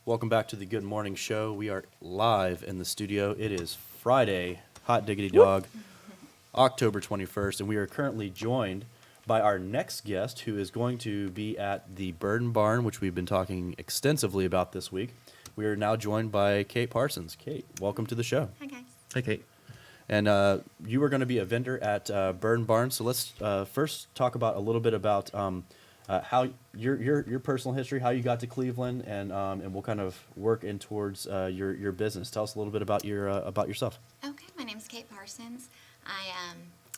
Welcome back to the Good Morning Show. We are live in the studio. It is Friday, hot diggity dog, October 21st, and we are currently joined by our next guest who is going to be at the Bird and Barn, which we've been talking extensively about this week. We are now joined by Kate Parsons. Kate, welcome to the show. Hi, guys. Hey, Kate. And you are going to be a vendor at Bird and Barn. So let's first talk about a little bit about how your personal history, how you got to Cleveland, and we'll kind of work in towards your business. Tell us a little bit about yourself. Okay, my name's Kate Parsons.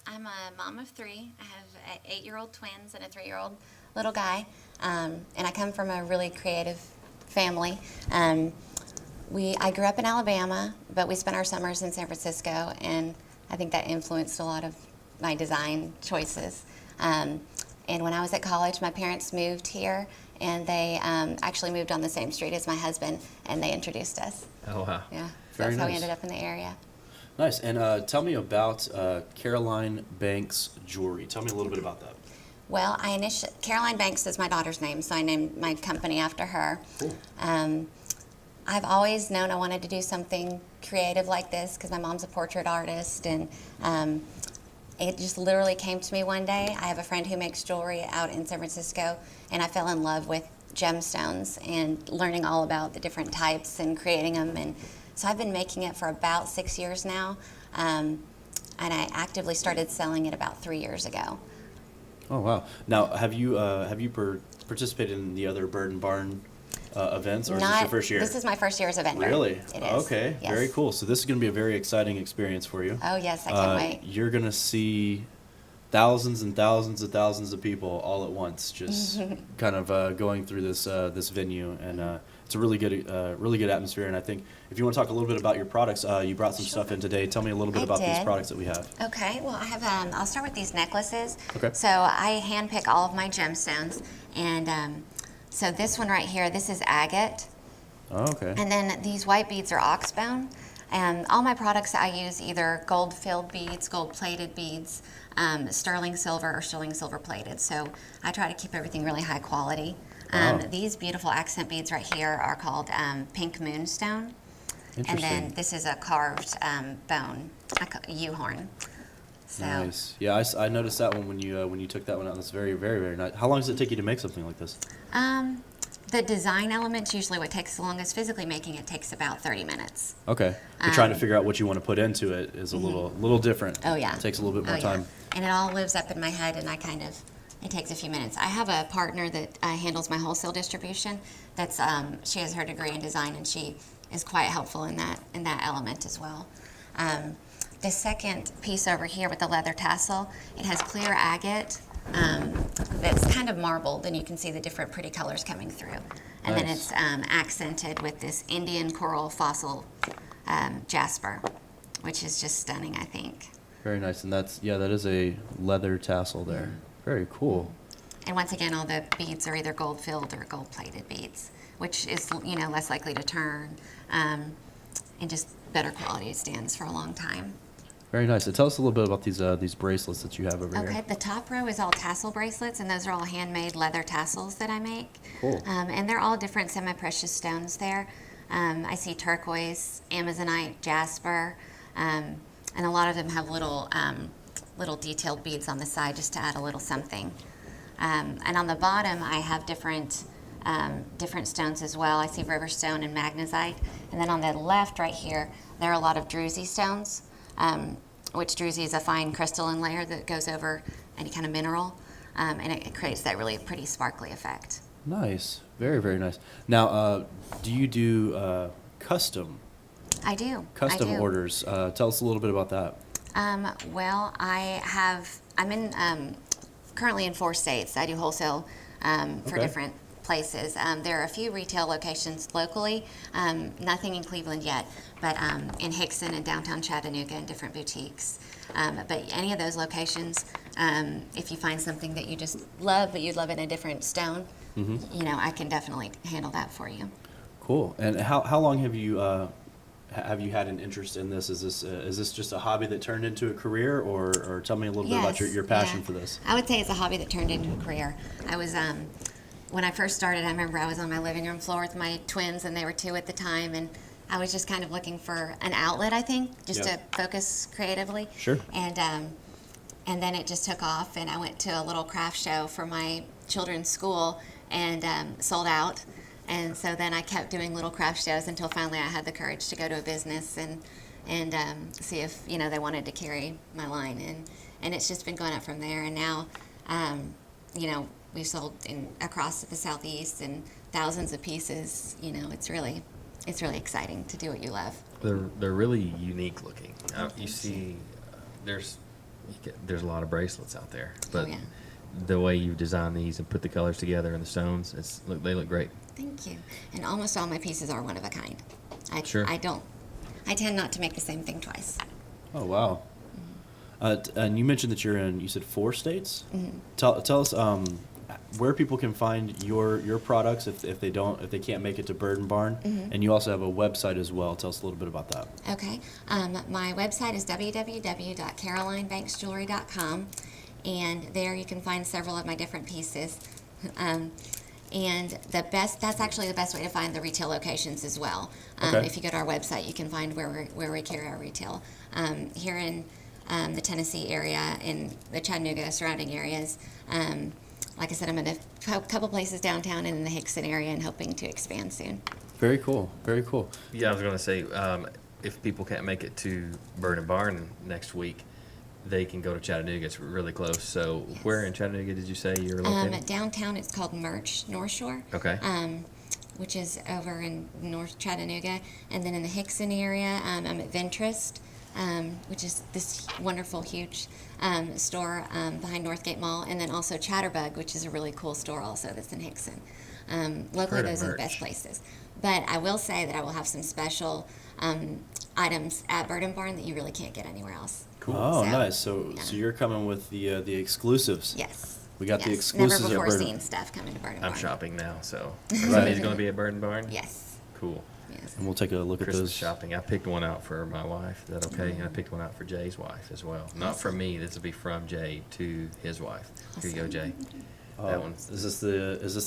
I'm a mom of three. I have 8-year-old twins and a 3-year-old little guy, and I come from a really creative family. I grew up in Alabama, but we spent our summers in San Francisco, and I think that influenced a lot of my design choices. And when I was at college, my parents moved here, and they actually moved on the same street as my husband, and they introduced us. Oh, wow. Yeah, so Very that's how we nice. ended up in the area. Nice. And tell me about Caroline Banks Jewelry. Tell me a little bit about that. Well, Caroline Banks is my daughter's name, so I named my company after her. Cool. I've always known I wanted to do something creative like this because my mom's a portrait artist, and it just literally came to me one day. I have a friend who makes jewelry out in San Francisco, and I fell in love with gemstones and learning all about the different types and creating them. And so I've been making it for about 6 years now, and I actively started selling it about 3 years ago. Oh wow! Now, have you participated in the other Bird and Barn events, or is this your first year? This is my first year as a vendor. Really? It is. Okay. Yes. Very cool. So this is going to be a very exciting experience for you. Oh, yes, I can't wait. You're going to see thousands and thousands and thousands of people all at once, just kind of going through this venue, and it's a really good atmosphere. And I think if you want to talk a little bit about your products, you brought some stuff in today. Tell me a little bit I about these did. products that we have. Okay, well, I have, I'll start with these necklaces. Okay. So I handpick all of my gemstones, and so this one right here, this is agate, Oh, okay. and then these white beads are oxbone. And all my products, I use either gold-filled beads, gold-plated beads, sterling silver, or sterling silver-plated. So I try to keep everything really high quality. Wow. These beautiful accent beads right here are called pink moonstone. And Interesting. then this is a carved bone, a U-horn. So, Nice. Yeah, I noticed that one when you took that one out. That's very, very, very nice. How long does it take you to make something like this? the design elements usually what takes the longest. Physically making it takes about 30 minutes. Okay. But trying to figure out what you want to put into it is a little different. Oh, yeah. It takes a little bit more Oh, time. yeah. And it all lives up in my head, and it takes a few minutes. I have a partner that handles my wholesale distribution. She has her degree in design, and she is quite helpful in that element as well. The second piece over here with the leather tassel, it has clear agate that's kind of marbled, and you can see the different pretty colors coming through. And then Nice. it's accented with this Indian coral fossil jasper, which is just stunning, I think. Very nice. And that is a leather tassel there. Very cool. And once again, all the beads are either gold-filled or gold-plated beads, which is, less likely to turn, and just better quality. It stands for a long time. Very nice. And tell us a little bit about these bracelets that you have over Okay, here. the top row is all tassel bracelets, and those are all handmade leather tassels that I make. Cool. And they're all different semi-precious stones there. I see turquoise, amazonite, jasper, and a lot of them have little detailed beads on the side just to add a little something. And on the bottom, I have different stones as well. I see riverstone and magnesite. And then on the left right here, there are a lot of druzy stones, which druzy is a fine crystalline layer that goes over any kind of mineral, and it creates that really pretty sparkly effect. Nice. Very, very nice. Now, do you do custom I do. orders? Tell us a little bit about that. Well, I'm currently in 4 states. I do wholesale for Okay. different places. There are a few retail locations locally, nothing in Cleveland yet, but in Hickson and downtown Chattanooga and different boutiques. But any of those locations, if you find something that you just love, but you'd love it in a different stone, I can definitely handle that for you. Cool. And how long have you had an interest in this? Is this just a hobby that turned into a career, or tell me a little bit about Yes, your passion yeah. for this? I would say it's a hobby that turned into a career. I was when I first started, I remember I was on my living room floor with my twins, and they were 2 at the time, and I was just kind of looking for an outlet, I think, just Yeah. to focus creatively. Sure. And then it just took off, and I went to a little craft show for my children's school, and sold out. And so then I kept doing little craft shows until finally I had the courage to go to a business and see if they wanted to carry my line, and it's just been going up from there. And now, we've sold across the Southeast and thousands of pieces. It's really exciting to do what you love. They're really unique looking. You see, there's a lot of bracelets out there, but yeah. the way you design these and put the colors together and the stones, they look great. Thank you. And almost all my pieces are one of a kind. Sure. I tend not to make the same thing twice. Oh, wow. And you mentioned that you said 4 states? Mm-hmm. Tell us where people can find your products if they can't make it to Bird and Barn. Mm-hmm. And you also have a website as well. Tell us a little bit about that. Okay. My website is www.carolinebanksjewelry.com, and there you can find several of my different pieces. And that's actually the best way to find the retail locations as well. Okay. If you go to our website, you can find where we carry our retail. Here in the Tennessee area, in the Chattanooga surrounding areas, like I said, I'm in a couple places downtown and in the Hickson area, and hoping to expand soon. Very cool. Very cool. Yeah, I was going to say, if people can't make it to Bird and Barn next week, they can go to Chattanooga. It's really close. So Yes. where in Chattanooga did you say you're located? Downtown, it's called Merch North Shore. Okay. Which is over in North Chattanooga. And then in the Hickson area, I'm at Ventrist, which is this wonderful, huge store behind Northgate Mall. And then also Chatterbug, which is a really cool store also that's in Hickson. Locally, Heard of those are the Merch. best places. But I will say that I will have some special items at Bird and Barn that you really can't get anywhere else. Cool. Oh, So, nice. So yeah. you're coming with the exclusives. Yes. We got the Yes. exclusives Never at before Bird. seen stuff coming to Bird and I'm Barn. shopping now, so Right. somebody's going to be at Bird and Barn? Yes. Cool. Yes. And we'll take a look at Christmas those. shopping. I picked one out for my wife. Is that okay? And I picked one out for Jay's wife as well. Not from me. This will be from Jay to his wife. Here you go, Jay. That Oh, one's is this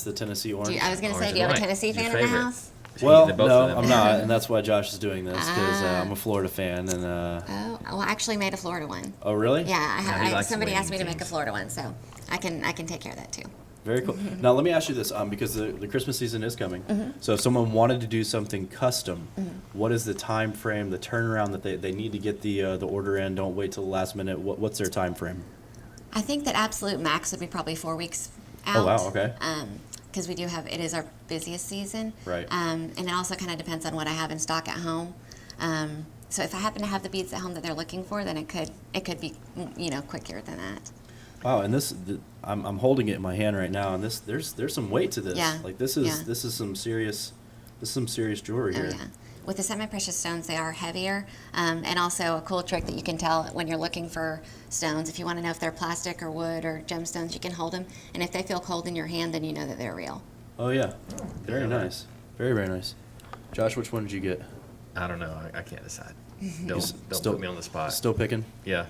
the Tennessee orange? I was going to say, orange do you have a and white. Tennessee Your fan in the favorite. house? Well, Both of no, them. I'm not, and that's why Josh is doing this because Ah. I'm a Florida fan. And Oh, well, I actually made a Florida one. oh, really? Yeah, he likes somebody winning asked me to make a teams. Florida one, so I can take care of that too. Very cool. Now let me ask you this, because the Christmas season is coming. Mm-hmm. So if someone wanted to do something custom, what is the time frame, the turnaround that they need to get the order in? Don't wait till the last minute. What's their time frame? I think that absolute max would be probably 4 weeks out. Oh, wow, okay. Because it is our busiest season. Right. And it also kind of depends on what I have in stock at home. So if I happen to have the beads at home that they're looking for, then it could be quicker than that. Wow, and I'm holding it in my hand right now, and there's some weight to this. Yeah, Like this is some serious jewelry Oh here. yeah. With the semi-precious stones, they are heavier, and also a cool trick that you can tell when you're looking for stones. If you want to know if they're plastic or wood or gemstones, you can hold them, and if they feel cold in your hand, then you know that they're real. Oh yeah, very nice, very very nice. Josh, which one did you get? I don't know. I can't decide. Still- Don't put me on the spot. Still picking. Yeah.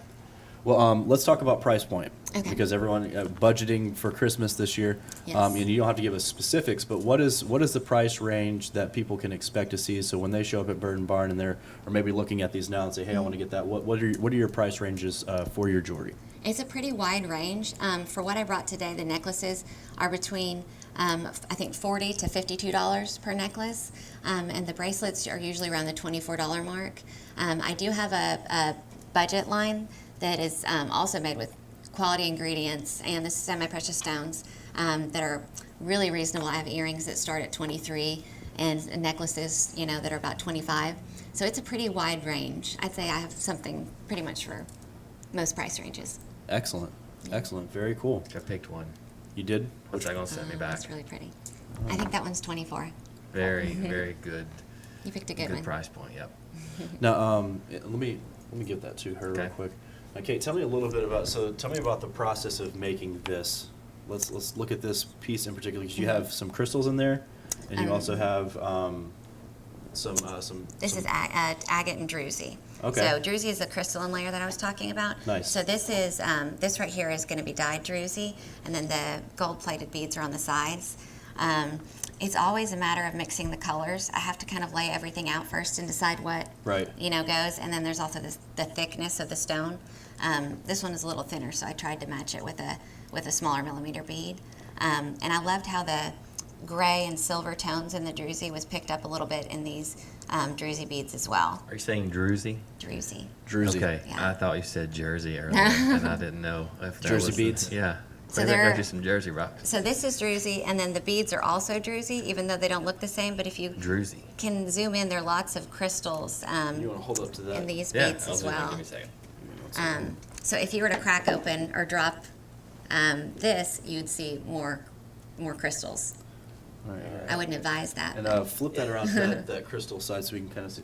Well, let's talk about price point. Okay. Because everyone budgeting for Christmas this year, Yes. and you don't have to give us specifics, but what is the price range that people can expect to see? So when they show up at Bird and Barn and they're or maybe looking at these now and say, hey, I want to get that. What are your price ranges for your jewelry? It's a pretty wide range. For what I brought today, the necklaces are between I think $40 to $52 per necklace, and the bracelets are usually around the $24 mark. I do have a budget line that is also made with quality ingredients and the semi-precious stones that are really reasonable. I have earrings that start at $23 and necklaces, that are about $25. So it's a pretty wide range. I'd say I have something pretty much for most price ranges. Excellent, excellent, very cool. I picked one. You did? What's that going to send me back? That's really pretty. I think that one's 24. Very, very good. You picked a good one. price point. Yep. Now, let me give that to her real Okay. quick. Okay, tell me a little bit about the process of making this. Let's look at this piece in particular because you have some crystals in there, and you also have some. This is agate and druzy. Okay. So druzy is the crystalline layer that I was talking about. Nice. So this is this right here is going to be dyed druzy, and then the gold-plated beads are on the sides. It's always a matter of mixing the colors. I have to kind of lay everything out first and decide what Right. goes. And then there's also the thickness of the stone. This one is a little thinner, so I tried to match it with a smaller millimeter bead. And I loved how the gray and silver tones in the druzy was picked up a little bit in these druzy beads as well. Are you saying druzy? Druzy. Druzy. Okay, Yeah. I thought you said jersey earlier, and I didn't know if that Jersey was the- beads? Yeah. So Maybe I they're- got you some jersey rocks. So this is druzy, and then the beads are also druzy, even though they don't look the same. But if you Druzy. can zoom in, there are lots of crystals You want to hold up to that? in these Yeah, beads I'll as do that. well. Give me a second. So if you were to crack open or drop this, you'd see more crystals. All right, all right. I wouldn't advise that. And flip that around to that crystal side so we can kind of see.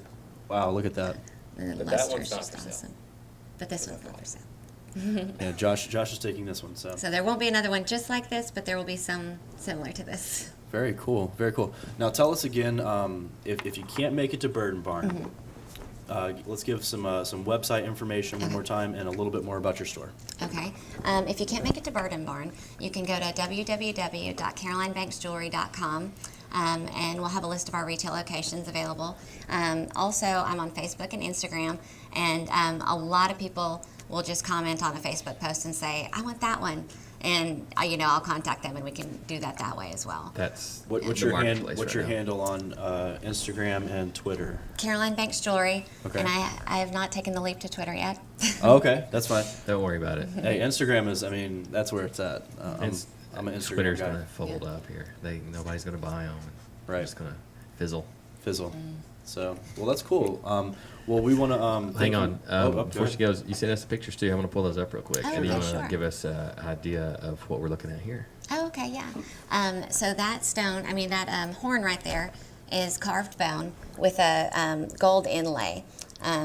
Wow, look at that. The But that luster's one's not just for sale. awesome. But this one's not for sale. Yeah, Josh is taking this one. So So there won't be another one just like this, but there will be some similar to this. very cool, very cool. Now tell us again, if you can't make it to Bird Barn, let's give some website information one more time and a little bit more about your store. Okay. If you can't make it to Bird and Barn, you can go to www.carolinebanksjewelry.com, and we'll have a list of our retail locations available. Also, I'm on Facebook and Instagram, and a lot of people will just comment on a Facebook post and say, "I want that one," and I'll contact them, and we can do that way as well. That's What's the your marketplace what's right your now. handle on Instagram and Twitter? Caroline Banks Jewelry, Okay. and I have not taken the leap to Twitter yet. Oh, okay, that's fine. Don't worry about it. Hey, Instagram is, I mean, that's where it's at. I'm an Instagram Twitter's guy. gonna fold Yeah. up here. Nobody's gonna buy them. Right. They're just gonna fizzle. Fizzle. So, well, that's cool. Well, we want to Hang on. go Before she ahead. goes, you sent us the pictures too. I'm gonna pull those up real quick. Oh, and you okay, wanna sure. give us an idea of what we're looking at here? Oh, okay, yeah. So that stone, that horn right there is carved bone with a gold inlay.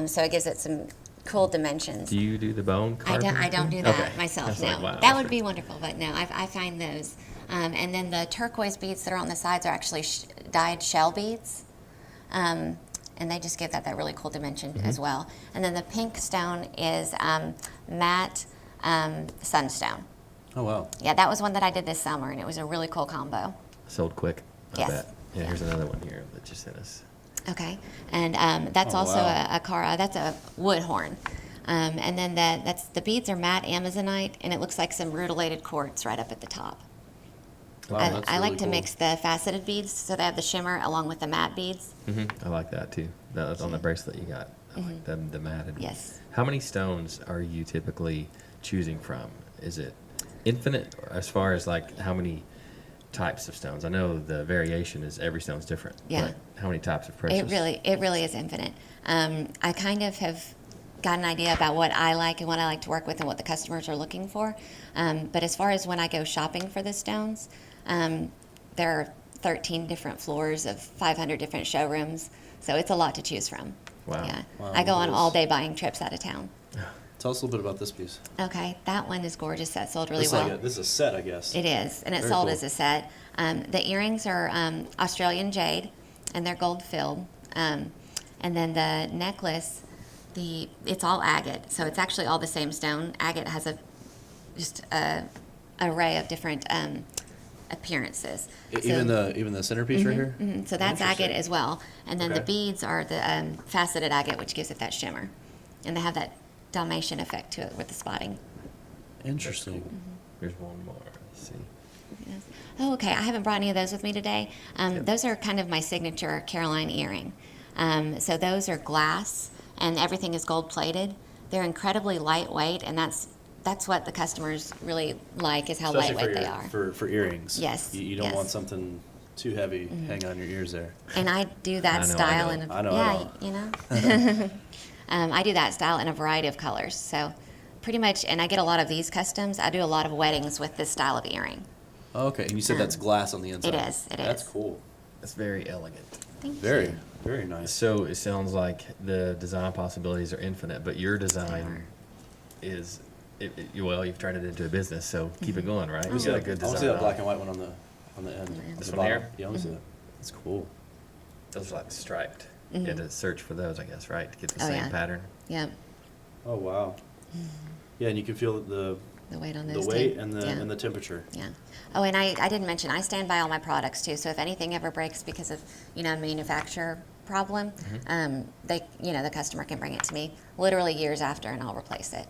So it gives it some cool dimensions. Do you do the bone I carving? don't do that Okay. myself, That's no. like, wow, that that's would be pretty- wonderful, but no, I find those. And then the turquoise beads that are on the sides are actually dyed shell beads. And they just give that really cool dimension Mm-hmm. as well. And then the pink stone is matte sunstone. Oh, wow. Yeah, that was one that I did this summer, and it was a really cool combo. Sold quick. I Yes. bet. Yeah, here's another one here that you sent us. Okay, and that's Oh, also wow. a cara. That's a wood horn, and then the beads are matte amazonite, and it looks like some rutilated quartz right up at the top. Wow, I, that's I like really to cool. mix the faceted beads so they have the shimmer along with the matte beads. I like that too. That was on the bracelet you got. I like the matted. Yes. How many stones are you typically choosing from? Is it infinite as far as like how many types of stones? I know the variation is every stone's different. Yeah. But how many types of precious? It really is infinite. I kind of have got an idea about what I like and what I like to work with and what the customers are looking for. But as far as when I go shopping for the stones, there are 13 different floors of 500 different showrooms, so it's a lot to choose from. Wow. Yeah. Wow, I go on that is- all-day buying trips out of town. Tell us a little bit about this piece. Okay, that one is gorgeous. That sold really This, well. this is a set, I guess. It is, and it's Very sold cool. as a set. The earrings are Australian jade, and they're gold filled. And then the necklace, it's all agate, so it's actually all the same stone. Agate has just a array of different appearances. Even the centerpiece right here. Mhm, so that's agate Interesting. as well. And then the Okay. beads are the faceted agate, which gives it that shimmer, and they have that Dalmatian effect to it with the spotting. Interesting. Here's one more. Let's see. Yes. Oh, okay. I haven't brought any of those with me today. Those are kind of my signature Caroline earring. So those are glass, and everything is gold plated. They're incredibly lightweight, and that's what the customers really like is how Especially lightweight for they your, are. for earrings. Yes, You don't yes. want something too heavy hanging on your ears there. And I do that I know, style I know. in I know, yeah, I you know. I do that style in a variety of colors. So pretty much, and I get a lot of these customs. I do a lot of weddings with this style of earring. Oh, okay, and you said that's glass on the inside. is, it That's is. cool. That's very elegant. Thank Very, you. very nice. So it sounds like the design possibilities are infinite, but your design is, well, you've turned it into a business, so keep it going, right? Let You me see got a that, good I want to design. see that black eye. and white one on the end. This the one bottom. here? Yeah, I want to see that. That's cool. Those are like striped. You had to search for those, I guess, right, to get the Oh, same yeah. pattern. Yep. Oh wow. Yeah, and you can feel the The weight on the those weight too. and the Yeah. and the temperature. Yeah. Oh, and I didn't mention, I stand by all my products too. So if anything ever breaks because of, a manufacturer problem, the customer can bring it to me literally years after and I'll replace it.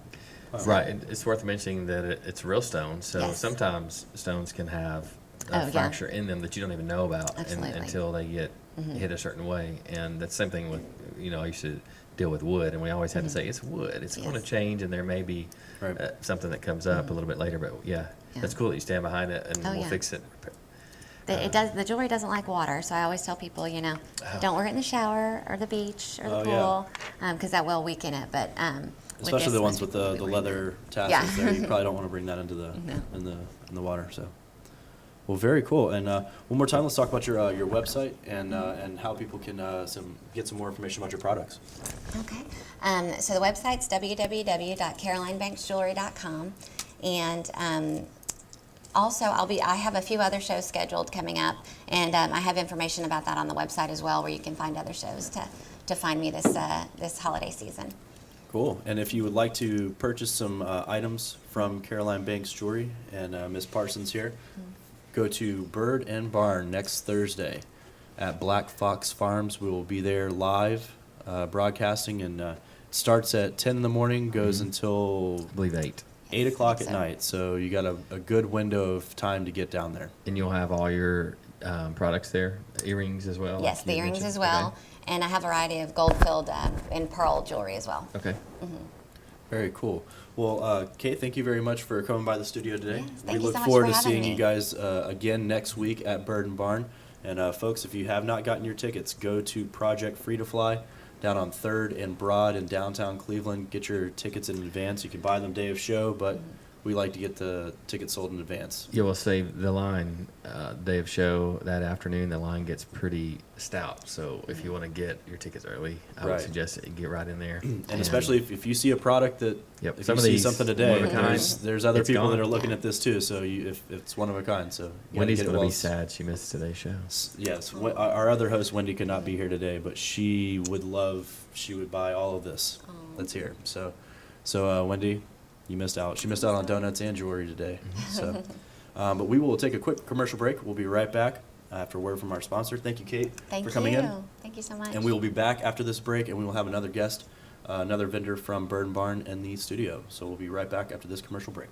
Right. And it's worth mentioning that it's real stone. So Yes. sometimes stones can have Oh, a yeah. fracture in them that you don't even know about Absolutely. until they get hit a certain way. And that's the same thing with, I used to deal with wood, and we always had to say, it's wood. It's going to Yes. change, and there may be Right. something that comes up a little bit later. But yeah, that's cool that you stand behind it, and Oh, we'll yeah. fix it. The jewelry doesn't like water, so I always tell people, don't wear it in the shower or the beach or the Oh, yeah. pool, because that will weaken it. But Especially the ones with the really leather tassels Yeah. there. You probably don't want to bring that into the in the water. So, well, very cool. And one more time, let's talk about your website and how people can get some more information about your products. Okay. So the website's www.carolinebanksjewelry.com, and also I have a few other shows scheduled coming up, and I have information about that on the website as well, where you can find other shows to find me this holiday season. Cool. And if you would like to purchase some items from Caroline Banks Jewelry and Miss Parsons here, go to Bird and Barn next Thursday at Black Fox Farms. We will be there live broadcasting, and it starts at 10 in the morning, goes until I believe 8. 8 o'clock at So- night. So you got a good window of time to get down there. And you'll have all your products there, earrings as well? Yes, you the earrings mentioned? as well, and I have a variety of gold-filled and pearl jewelry as well. Okay. Very cool. Well, Kate, thank you very much for coming by the studio today. Yes, thank We you look so much forward for to having seeing me. you guys again next week at Bird and Barn. And folks, if you have not gotten your tickets, go to Project Free to Fly down on 3rd and Broad in downtown Cleveland. Get your tickets in advance. You can buy them day of show, but we like to get the tickets sold in advance. Yeah, we'll save the line day of show that afternoon. The line gets pretty stout, so if you want to get your tickets early, I would Right. suggest that you get right in there. And especially if you see a product that, Yep, if some you of see these something one today, of a kind, there's other it's people that gone. are looking at this too. So if it's one of a kind, so you gotta Wendy's get it going to while be it's- sad she missed today's show. Yes, our other host Wendy could not be here today, but she would buy all of this that's here. So Wendy, you missed out. She missed out on donuts and jewelry today. So, but we will take a quick commercial break. We'll be right back after a word from our sponsor. Thank you, Kate, Thank for coming you. in. Thank you so much. And we will be back after this break, and we will have another guest, another vendor from Bird and Barn in the studio. So we'll be right back after this commercial break.